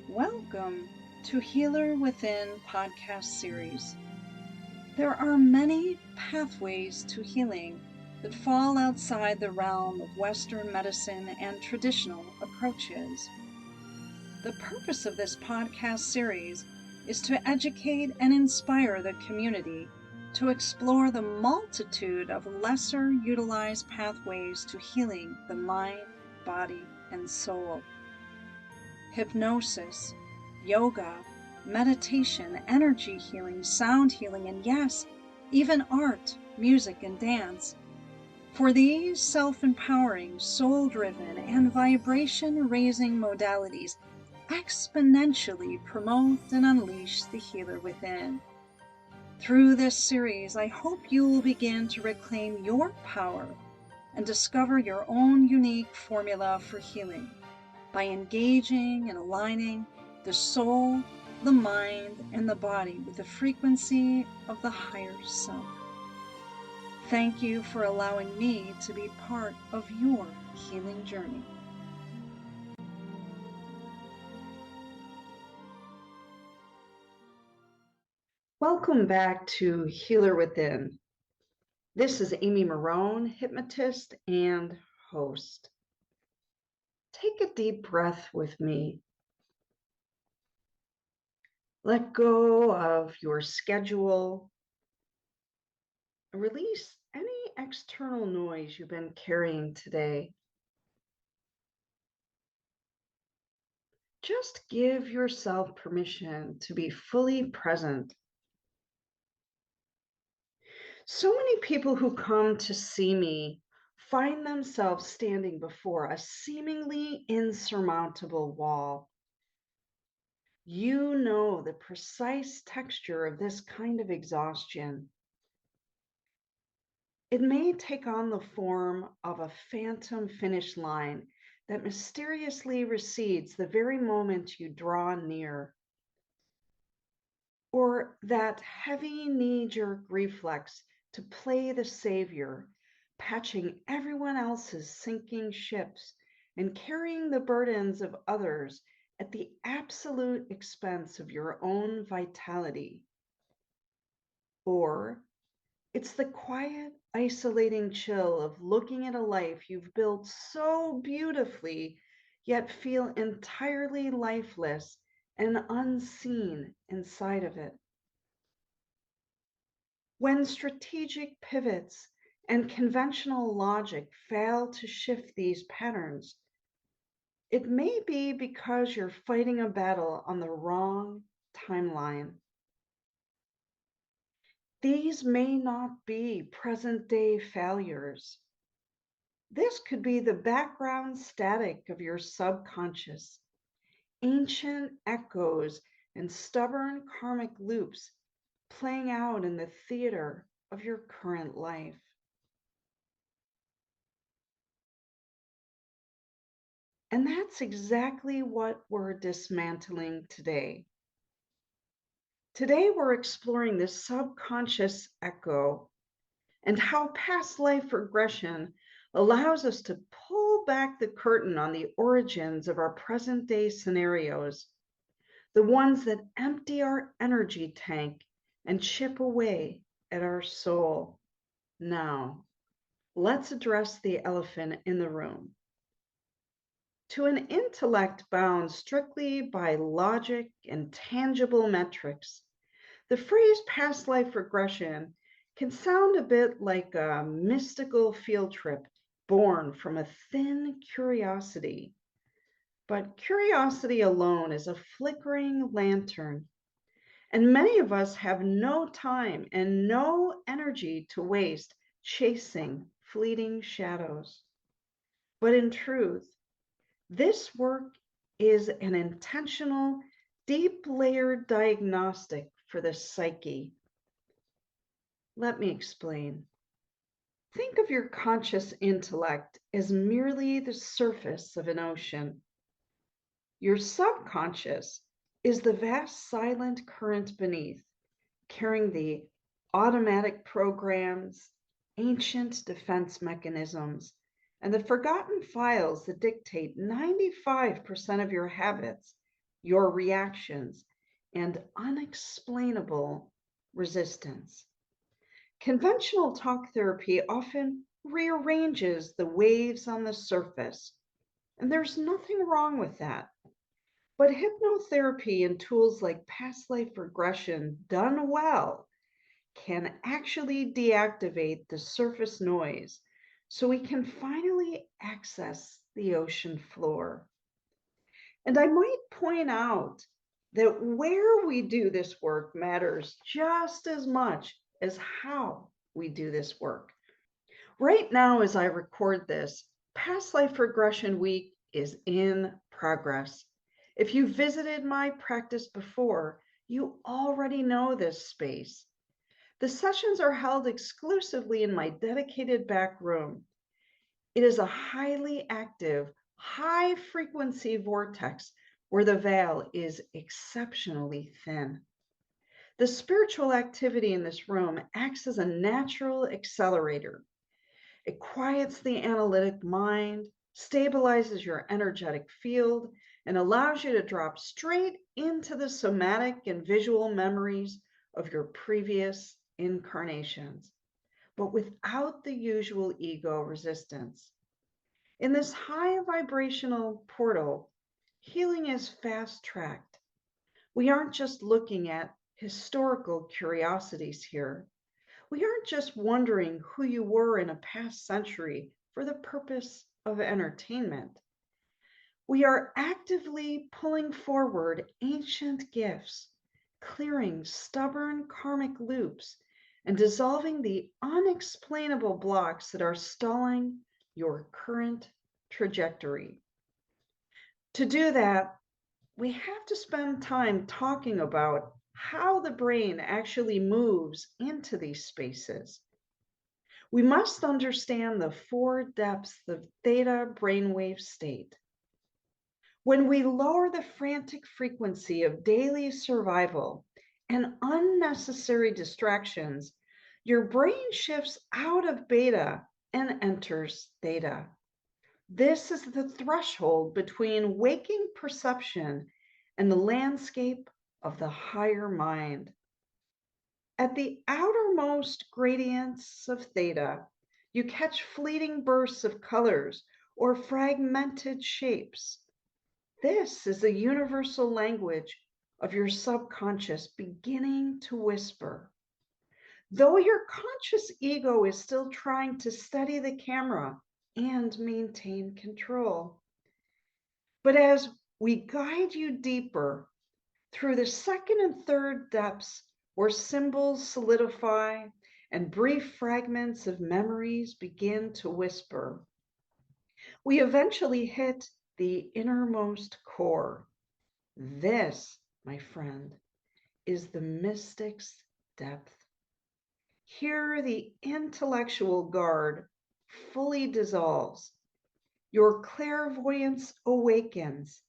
Welcome to Healer Within podcast series. There are many pathways to healing that fall outside the realm of Western medicine and traditional approaches. The purpose of this podcast series is to educate and inspire the community to explore the multitude of lesser utilized pathways to healing the mind, body, and soul. Hypnosis, yoga, meditation, energy healing, sound healing, and yes, even art, music, and dance. For these self-empowering, soul-driven, and vibration-raising modalities exponentially promote and unleash the healer within. Through this series, I hope you will begin to reclaim your power and discover your own unique formula for healing by engaging and aligning the soul, the mind, and the body with the frequency of the higher self. Thank you for allowing me to be part of your healing journey. Welcome back to Healer Within. This is Amy Marone, hypnotist and host. Take a deep breath with me. Let go of your schedule. Release any external noise you've been carrying today. Just give yourself permission to be fully present. So many people who come to see me find themselves standing before a seemingly insurmountable wall. You know the precise texture of this kind of exhaustion. It may take on the form of a phantom finish line that mysteriously recedes the very moment you draw near, or that heavy knee-jerk reflex to play the savior, patching everyone else's sinking ships and carrying the burdens of others at the absolute expense of your own vitality. Or it's the quiet, isolating chill of looking at a life you've built so beautifully, yet feel entirely lifeless and unseen inside of it. When strategic pivots and conventional logic fail to shift these patterns, it may be because you're fighting a battle on the wrong timeline. These may not be present-day failures. This could be the background static of your subconscious, ancient echoes and stubborn karmic loops playing out in the theater of your current life. And that's exactly what we're dismantling today. Today, we're exploring this subconscious echo and how past life regression allows us to pull back the curtain on the origins of our present day scenarios, the ones that empty our energy tank and chip away at our soul. Now, let's address the elephant in the room. To an intellect bound strictly by logic and tangible metrics, the phrase past life regression can sound a bit like a mystical field trip born from a thin curiosity. But curiosity alone is a flickering lantern, and many of us have no time and no energy to waste chasing fleeting shadows. But in truth, this work is an intentional, deep layered diagnostic for the psyche. Let me explain. Think of your conscious intellect as merely the surface of an ocean. Your subconscious is the vast silent current beneath, carrying the automatic programs, ancient defense mechanisms, and the forgotten files that dictate 95% of your habits, your reactions, and unexplainable resistance. Conventional talk therapy often rearranges the waves on the surface, and there's nothing wrong with that. But hypnotherapy and tools like past life regression, done well, can actually deactivate the surface noise so we can finally access the ocean floor. And I might point out that where we do this work matters just as much as how we do this work. Right now, as I record this, Past Life Regression Week is in progress. If you visited my practice before, you already know this space. The sessions are held exclusively in my dedicated back room. It is a highly active, high frequency vortex where the veil is exceptionally thin. The spiritual activity in this room acts as a natural accelerator. It quiets the analytic mind, stabilizes your energetic field, and allows you to drop straight into the somatic and visual memories of your previous incarnations, but without the usual ego resistance. In this high vibrational portal, healing is fast tracked. We aren't just looking at historical curiosities here. We aren't just wondering who you were in a past century for the purpose of entertainment. We are actively pulling forward ancient gifts, clearing stubborn karmic loops, and dissolving the unexplainable blocks that are stalling your current trajectory. To do that, we have to spend time talking about how the brain actually moves into these spaces. We must understand the four depths of theta brainwave state. When we lower the frantic frequency of daily survival and unnecessary distractions, your brain shifts out of beta and enters theta. This is the threshold between waking perception and the landscape of the higher mind. At the outermost gradients of theta, you catch fleeting bursts of colors or fragmented shapes. This is the universal language of your subconscious beginning to whisper. Though your conscious ego is still trying to steady the camera and maintain control. But as we guide you deeper through the second and third depths where symbols solidify and brief fragments of memories begin to whisper, we eventually hit the innermost core. This, my friend, is the mystic's depth. Here, the intellectual guard fully dissolves. Your clairvoyance awakens.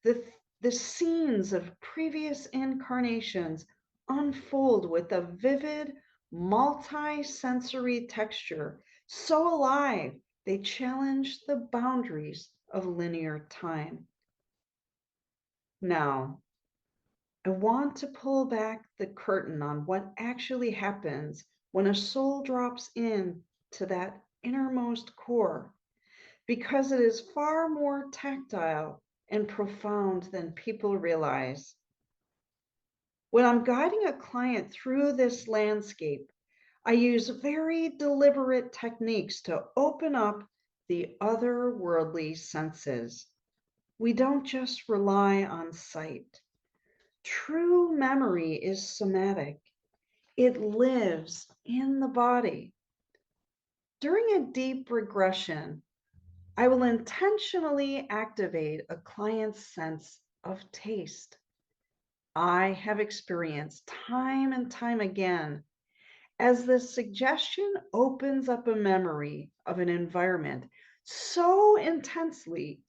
The scenes of previous incarnations unfold with a vivid, multi-sensory texture, so alive they challenge the boundaries of linear time. Now, I want to pull back the curtain on what actually happens when a soul drops in to that innermost core, because it is far more tactile and profound than people realize. When I'm guiding a client through this landscape, I use very deliberate techniques to open up the otherworldly senses. We don't just rely on sight. True memory is somatic. It lives in the body. During a deep regression, I will intentionally activate a client's sense of taste. I have experienced time and time again as the suggestion opens up a memory of an environment so intensely,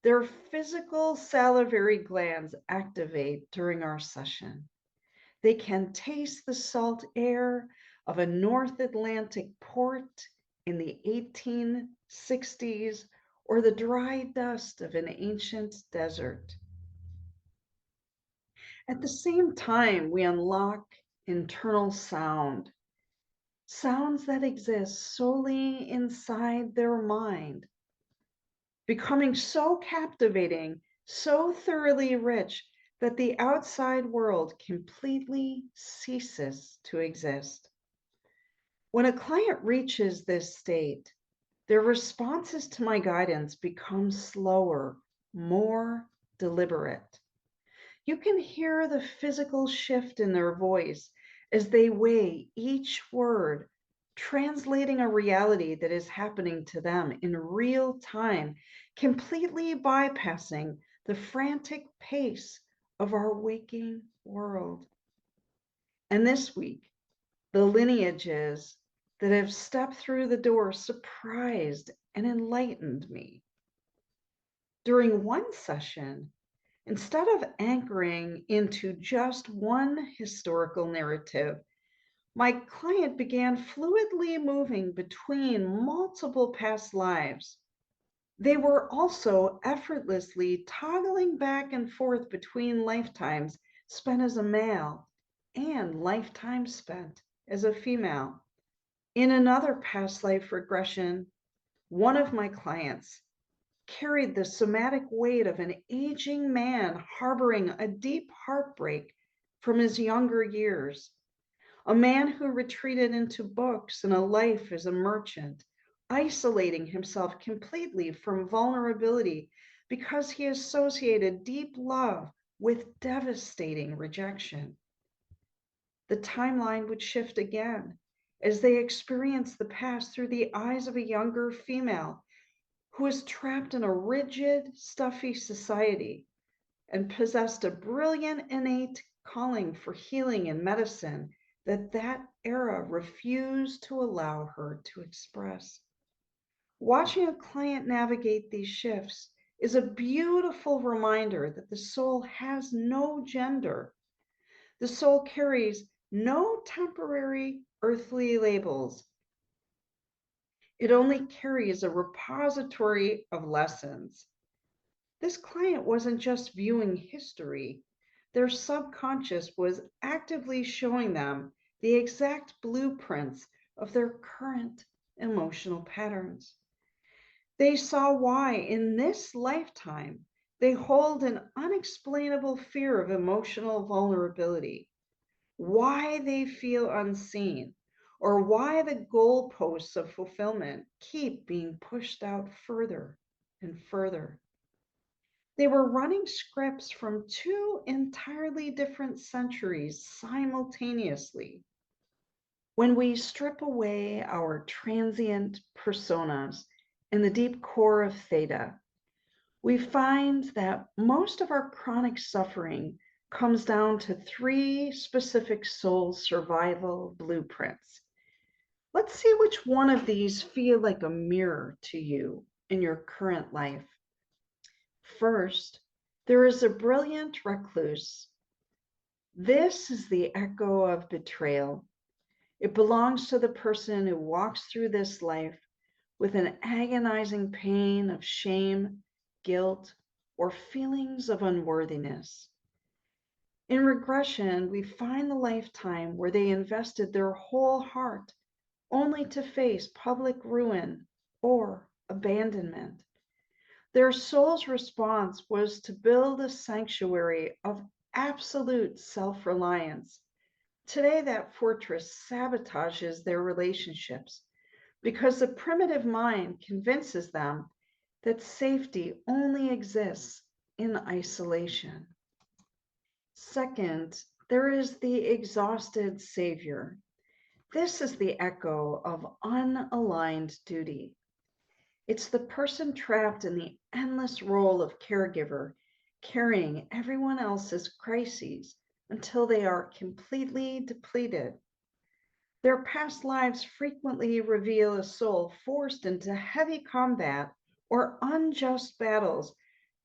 their physical salivary glands activate during our session. They can taste the salt air of a North Atlantic port in the 1860s or the dry dust of an ancient desert. At the same time, we unlock internal sounds that exist solely inside their mind, becoming so captivating, so thoroughly rich that the outside world completely ceases to exist. When a client reaches this state, their responses to my guidance become slower, more deliberate. You can hear the physical shift in their voice as they weigh each word, translating a reality that is happening to them in real time, completely bypassing the frantic pace of our waking world. And this week, the lineages that have stepped through the door surprised and enlightened me. During one session, instead of anchoring into just one historical narrative, my client began fluidly moving between multiple past lives. They were also effortlessly toggling back and forth between lifetimes spent as a male and lifetimes spent as a female. In another past life regression, one of my clients carried the somatic weight of an aging man harboring a deep heartbreak from his younger years, a man who retreated into books and a life as a merchant, isolating himself completely from vulnerability because he associated deep love with devastating rejection. The timeline would shift again as they experienced the past through the eyes of a younger female who was trapped in a rigid, stuffy society and possessed a brilliant innate calling for healing and medicine that era refused to allow her to express. Watching a client navigate these shifts is a beautiful reminder that the soul has no gender. The soul carries no temporary earthly labels. It only carries a repository of lessons. This client wasn't just viewing history, their subconscious was actively showing them the exact blueprints of their current emotional patterns. They saw why, in this lifetime, they hold an unexplainable fear of emotional vulnerability, why they feel unseen, or why the goalposts of fulfillment keep being pushed out further and further. They were running scripts from two entirely different centuries simultaneously. When we strip away our transient personas in the deep core of theta, we find that most of our chronic suffering comes down to three specific soul survival blueprints. Let's see which one of these feel like a mirror to you in your current life. First, there is a brilliant recluse. This is the echo of betrayal. It belongs to the person who walks through this life with an agonizing pain of shame, guilt, or feelings of unworthiness. In regression, we find the lifetime where they invested their whole heart only to face public ruin or abandonment. Their soul's response was to build a sanctuary of absolute self-reliance. Today, that fortress sabotages their relationships because the primitive mind convinces them that safety only exists in isolation. Second, there is the exhausted savior. This is the echo of unaligned duty. It's the person trapped in the endless role of caregiver, carrying everyone else's crises until they are completely depleted. Their past lives frequently reveal a soul forced into heavy combat or unjust battles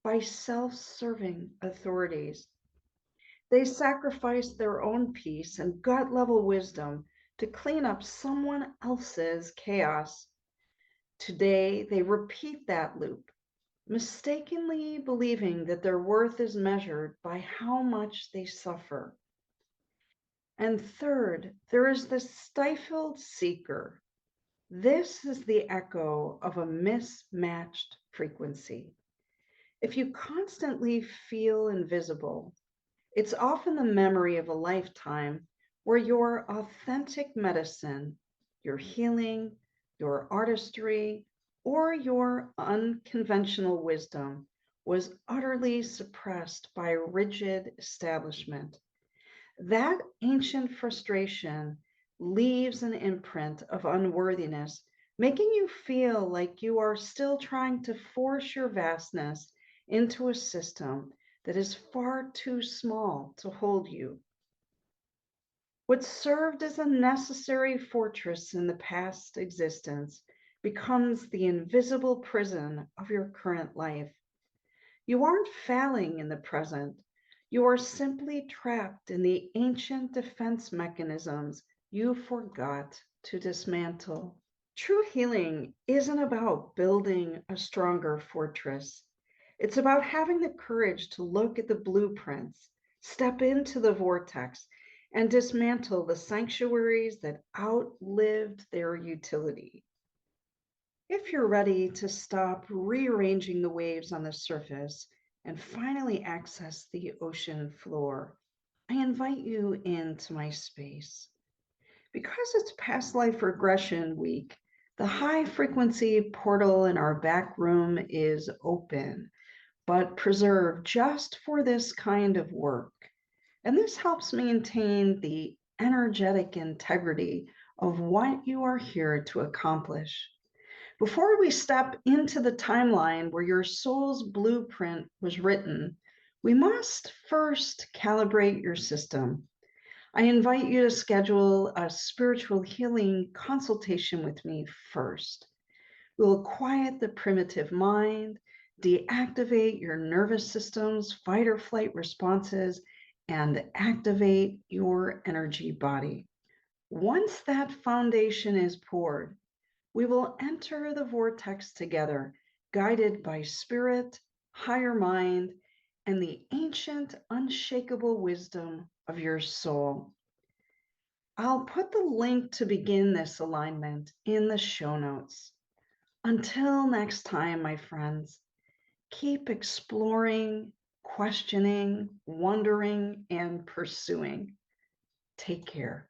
by self-serving authorities. They sacrifice their own peace and gut-level wisdom to clean up someone else's chaos. Today, they repeat that loop, mistakenly believing that their worth is measured by how much they suffer. And third, there is the stifled seeker. This is the echo of a mismatched frequency. If you constantly feel invisible, it's often the memory of a lifetime where your authentic medicine, your healing, your artistry, or your unconventional wisdom was utterly suppressed by rigid establishment. That ancient frustration leaves an imprint of unworthiness, making you feel like you are still trying to force your vastness into a system that is far too small to hold you. What served as a necessary fortress in the past existence becomes the invisible prison of your current life. You aren't failing in the present. You are simply trapped in the ancient defense mechanisms you forgot to dismantle. True healing isn't about building a stronger fortress. It's about having the courage to look at the blueprints, step into the vortex, and dismantle the sanctuaries that outlived their utility. If you're ready to stop rearranging the waves on the surface and finally access the ocean floor, I invite you into my space. Because it's past life regression week, the high frequency portal in our back room is open, but preserved just for this kind of work. And this helps maintain the energetic integrity of what you are here to accomplish. Before we step into the timeline where your soul's blueprint was written, we must first calibrate your system. I invite you to schedule a spiritual healing consultation with me first. We'll quiet the primitive mind, deactivate your nervous system's fight or flight responses, and activate your energy body. Once that foundation is poured, we will enter the vortex together, guided by spirit, higher mind, and the ancient, unshakable wisdom of your soul. I'll put the link to begin this alignment in the show notes. Until next time, my friends, keep exploring, questioning, wondering, and pursuing. Take care.